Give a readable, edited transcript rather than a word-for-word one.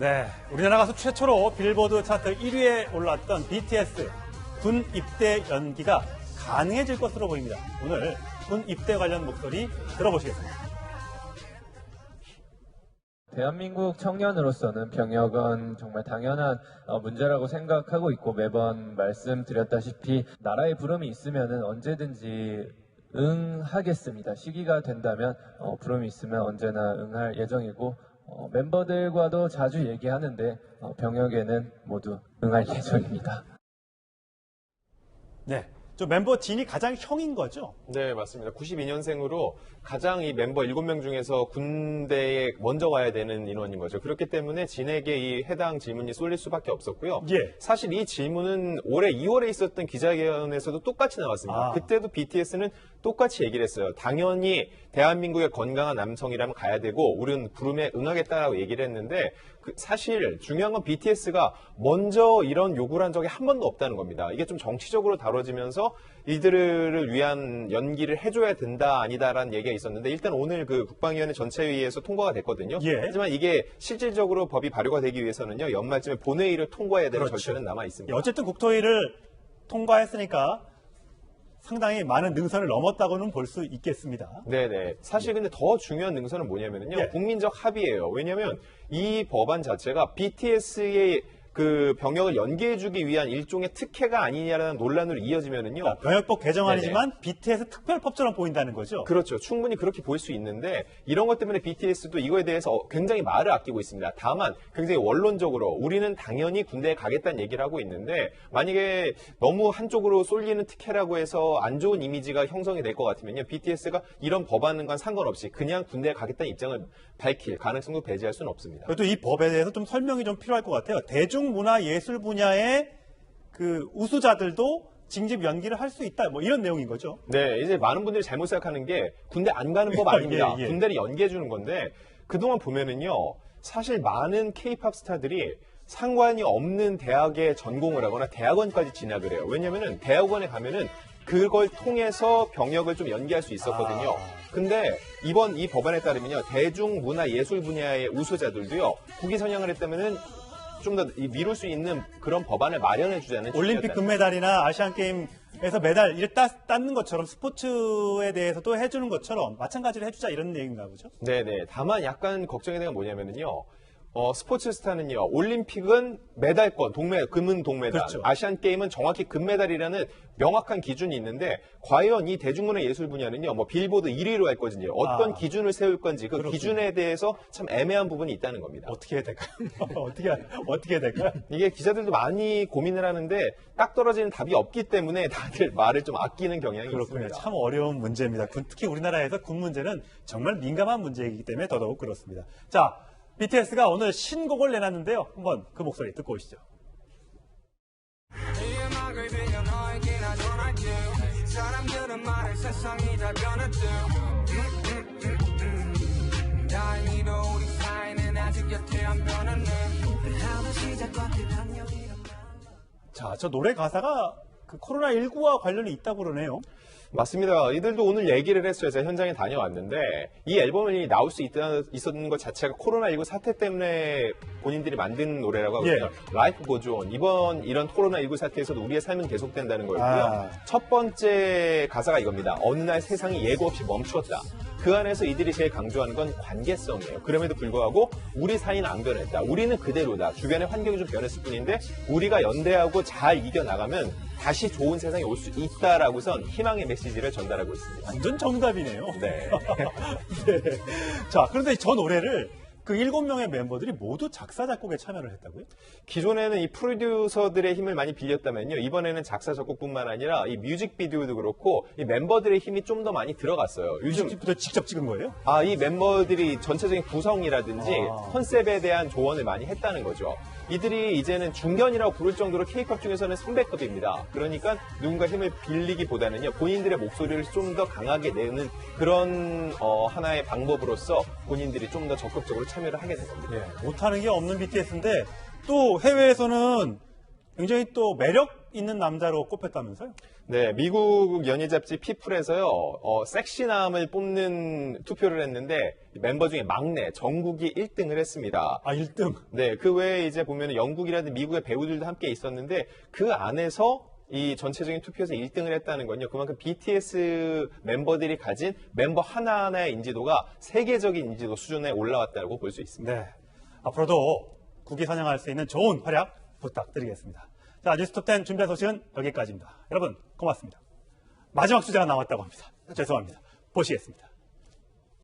네, 우리나라 가수 최초로 빌보드 차트 1위에 올랐던 BTS 군 입대 연기가 가능해질 것으로 보입니다. 오늘 군 입대 관련 목소리 들어보시겠습니다. 대한민국 청년으로서는 병역은 정말 당연한 문제라고 생각하고 있고, 매번 말씀드렸다시피 나라의 부름이 있으면 언제든지 응하겠습니다. 시기가 된다면 부름이 있으면 언제나 응할 예정이고, 멤버들과도 자주 얘기하는데 병역에는 모두 응할 예정입니다. 네, 저 멤버 진이 가장 형인 거죠? 네, 맞습니다. 92년생으로 가장 이 멤버 7명 중에서 군대에 먼저 가야 되는 인원인 거죠. 그렇기 때문에 진에게 이 해당 질문이 쏠릴 수밖에 없었고요. 예. 사실 이 질문은 올해 2월에 있었던 기자회견에서도 똑같이 나왔습니다. 그때도 BTS는 똑같이 얘기를 했어요. 당연히 대한민국의 건강한 남성이라면 가야 되고 우리는 부름에 응하겠다라고 얘기를 했는데, 사실 중요한 건 BTS가 먼저 이런 요구를 한 적이 한 번도 없다는 겁니다. 이게 좀 정치적으로 다뤄지면서 이들을 위한 연기를 해줘야 된다 아니다라는 얘기가 있었는데, 일단 오늘 그 국방위원회 전체회의에서 통과가 됐거든요. 예. 하지만 이게 실질적으로 법이 발효가 되기 위해서는요, 연말쯤에 본회의를 통과해야 되는 그렇죠. 절차는 남아 있습니다. 어쨌든 국토위를 통과했으니까 상당히 많은 능선을 넘었다고는 볼 수 있겠습니다. 네네. 사실 근데 더 중요한 능선은 뭐냐면요. 예. 국민적 합의예요. 왜냐하면 이 법안 자체가 BTS의 그 병역을 연계해주기 위한 일종의 특혜가 아니냐라는 논란으로 이어지면은요. 그러니까 병역법 개정안이지만 BTS 특별법처럼 보인다는 거죠. 그렇죠. 충분히 그렇게 보일 수 있는데, 이런 것 때문에 BTS도 이거에 대해서 굉장히 말을 아끼고 있습니다. 다만 굉장히 원론적으로 우리는 당연히 군대에 가겠다는 얘기를 하고 있는데, 만약에 너무 한쪽으로 쏠리는 특혜라고 해서 안 좋은 이미지가 형성이 될 것 같으면요, BTS가 이런 법안과 상관없이 그냥 군대에 가겠다는 입장을 밝힐 가능성도 배제할 수는 없습니다. 그래도 이 법에 대해서 좀 설명이 좀 필요할 것 같아요. 대중문화예술 분야의 그 우수자들도 징집 연기를 할 수 있다, 뭐 이런 내용인 거죠. 네, 이제 많은 분들이 잘못 생각하는 게 군대 안 가는 법 아닙니다. 예, 예. 군대를 연계해 주는 건데, 그동안 보면은요, 사실 많은 K-팝 스타들이 상관이 없는 대학에 전공을 하거나 대학원까지 진학을 해요. 왜냐면은 대학원에 가면은 그걸 통해서 병역을 좀 연계할 수 있었거든요. 근데 이번 이 법안에 따르면요, 대중문화예술 분야의 우수자들도요, 국위 선양을 했다면은 좀 더 미룰 수 있는 그런 법안을 마련해 주자는 올림픽 금메달이나 아시안게임에서 메달 이를 땄는 것처럼 스포츠에 대해서도 해주는 것처럼 마찬가지로 해주자, 이런 얘기인가 보죠. 네네. 다만 약간 걱정이 되는 건 뭐냐면은요, 스포츠 스타는요, 올림픽은 메달권, 금은 동메달, 그렇죠. 아시안 게임은 정확히 금메달이라는 명확한 기준이 있는데, 과연 이 대중문화 예술 분야는요, 뭐 빌보드 1위로 할 것인지, 어떤 기준을 세울 건지, 그 그렇군요. 기준에 대해서 참 애매한 부분이 있다는 겁니다. 어떻게 해야 될까요? 어떻게 해야 될까요? 이게 기자들도 많이 고민을 하는데 딱 떨어지는 답이 없기 때문에 다들 말을 좀 아끼는 경향이 그렇군요. 있습니다. 참 어려운 문제입니다. 특히 우리나라에서 군 문제는 정말 민감한 문제이기 때문에 더더욱 그렇습니다. 자, BTS가 오늘 신곡을 내놨는데요. 한번 그 목소리 듣고 오시죠. 자, 저 노래 가사가 그 코로나19와 관련이 있다고 그러네요. 맞습니다. 이들도 오늘 얘기를 했어요. 제가 현장에 다녀왔는데, 이 앨범이 나올 수 있었는 것 자체가 코로나19 사태 때문에 본인들이 만든 노래라고 하거든요. 라이프 고즈 온. 이번 이런 코로나19 사태에서도 우리의 삶은 계속된다는 거였고요. 첫 번째 가사가 이겁니다. 어느 날 세상이 예고 없이 멈추었다. 그 안에서 이들이 제일 강조하는 건 관계성이에요. 그럼에도 불구하고 우리 사이는 안 변했다. 우리는 그대로다. 주변의 환경이 좀 변했을 뿐인데 우리가 연대하고 잘 이겨나가면 다시 좋은 세상이 올 수 있다라고선 희망의 메시지를 전달하고 있습니다. 완전 정답이네요. 네. 네. 자, 그런데 저 노래를 그 7명의 멤버들이 모두 작사, 작곡에 참여를 했다고요? 기존에는 이 프로듀서들의 힘을 많이 빌렸다면요, 이번에는 작사, 작곡뿐만 아니라 이 뮤직비디오도 그렇고 이 멤버들의 힘이 좀 더 많이 들어갔어요. 요즘 뮤직비디오도 직접 찍은 거예요? 이 멤버들이 전체적인 구성이라든지 컨셉에 대한 조언을 많이 했다는 거죠. 이들이 이제는 중견이라고 부를 정도로 K-팝 중에서는 선배급입니다. 그러니까 누군가 힘을 빌리기보다는요, 본인들의 목소리를 좀 더 강하게 내는 그런 하나의 방법으로서 본인들이 좀 더 적극적으로 참여를 하게 된 겁니다. 예, 못하는 게 없는 BTS인데 또 해외에서는 굉장히 또 매력 있는 남자로 꼽혔다면서요? 네, 미국 연예 잡지 피플에서요, 섹시남을 뽑는 투표를 했는데 멤버 중에 막내 정국이 1등을 했습니다. 아, 1등. 네, 그 외에 이제 보면 영국이라든지 미국의 배우들도 함께 있었는데 그 안에서 이 전체적인 투표에서 1등을 했다는 건요. 그만큼 BTS 멤버들이 가진 멤버 하나하나의 인지도가 세계적인 인지도 수준에 올라왔다고 볼 수 있습니다. 네. 앞으로도 국위 선양할 수 있는 좋은 활약 부탁드리겠습니다. 자, 뉴스톱10 준비한 소식은 여기까지입니다. 여러분, 고맙습니다. 마지막 주제가 나왔다고 합니다. 죄송합니다. 보시겠습니다.